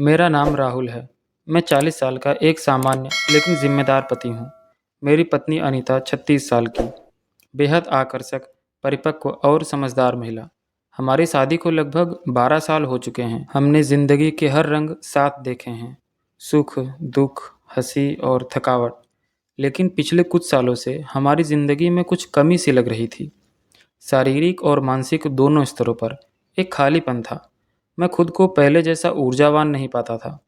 मेरा नाम राहुल है। मैं 40 साल का एक सामान्य लेकिन जिम्मेदार पति हूँ। मेरी पत्नी अनीता 36 साल की, बेहद आकर्षक, परिपक्व और समझदार महिला। हमारी शादी को लगभग 12 साल हो चुके हैं। हमने जिंदगी के हर रंग साथ देखे हैं, सुख, दुख, हंसी और थकावट। लेकिन पिछले कुछ सालों से हमारी जिंदगी में कुछ कमी सी लग रही थी। शारीरिक और मानसिक दोनों स्तरों पर एक खालीपन था। मैं खुद को पहले जैसा ऊर्जावान नहीं पाता था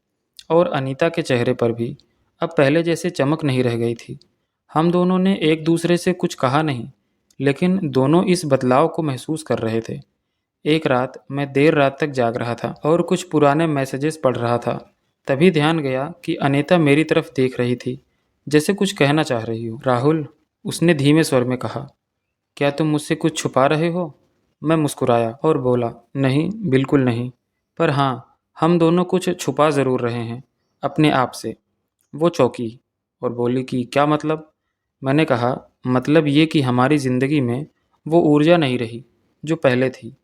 और अनीता के चेहरे पर भी अब पहले जैसे चमक नहीं रह गई थी। हम दोनों ने एक दूसरे से कुछ कहा नहीं, लेकिन दोनों इस बदलाव को महसूस कर रहे थे। एक रात मैं देर रात तक जाग रहा था और कुछ पुराने मैसेजेस पढ़ रहा था। तभी ध्यान गया कि अनीता मेरी तरफ देख रही थी, जैसे कुछ कहना चाह रही हो। राहुल, उसने धीमे स्वर में कहा, क्या तुम मुझसे कुछ छुपा रहे हो? मैं मुस्कुराया और बोला, नहीं, बिल्कुल नहीं। पर हाँ, हम दोनों कुछ छुपा ज़रूर रहे हैं अपने आप से। वो चौंकी और बोली कि क्या मतलब? मैंने कहा, मतलब ये कि हमारी ज़िंदगी में वो ऊर्जा नहीं रही जो पहले थी,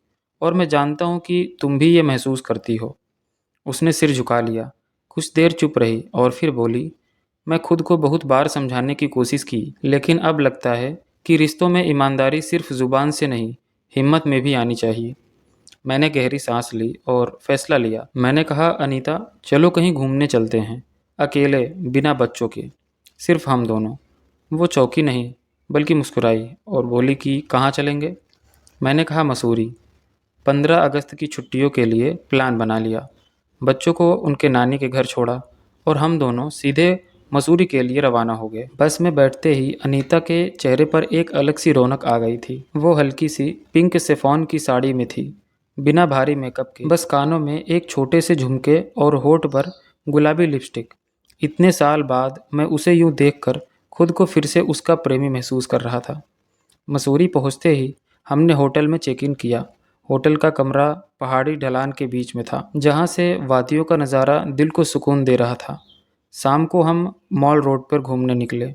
और मैं जानता हूँ कि तुम भी ये महसूस करती हो। उसने सिर झुका लिया, कुछ देर चुप रही और फिर बोली, मैं खुद को बहुत बार समझाने की कोशिश की, लेकिन अब लगता है कि रिश्तों में ईमानदारी सिर्फ ज़ुबान से नहीं, हिम्मत में भी आनी चाहिए। मैंने गहरी सांस ली और फैसला लिया। मैंने कहा, अनीता, चलो कहीं घूमने चलते हैं, अकेले, बिना बच्चों के, सिर्फ हम दोनों। वो चौंकी नहीं, बल्कि मुस्कुराई और बोली कि कहाँ चलेंगे? मैंने कहा, मसूरी। 15 अगस्त की छुट्टियों के लिए प्लान बना लिया। बच्चों को उनके नानी के घर छोड़ा और हम दोनों सीधे मसूरी के लिए रवाना हो गए। बस में बैठते ही अनीता के चेहरे पर एक अलग सी रौनक आ गई थी। वो हल्की सी पिंक शिफॉन की साड़ी में थी, बिना भारी मेकअप के, बस कानों में एक छोटे से झुमके और होठ पर गुलाबी लिपस्टिक। इतने साल बाद मैं उसे यूं देखकर खुद को फिर से उसका प्रेमी महसूस कर रहा था। मसूरी पहुंचते ही हमने होटल में चेक इन किया। होटल का कमरा पहाड़ी ढलान के बीच में था, जहां से वादियों का नज़ारा दिल को सुकून दे रहा था। शाम को हम मॉल रोड पर घूमने निकले।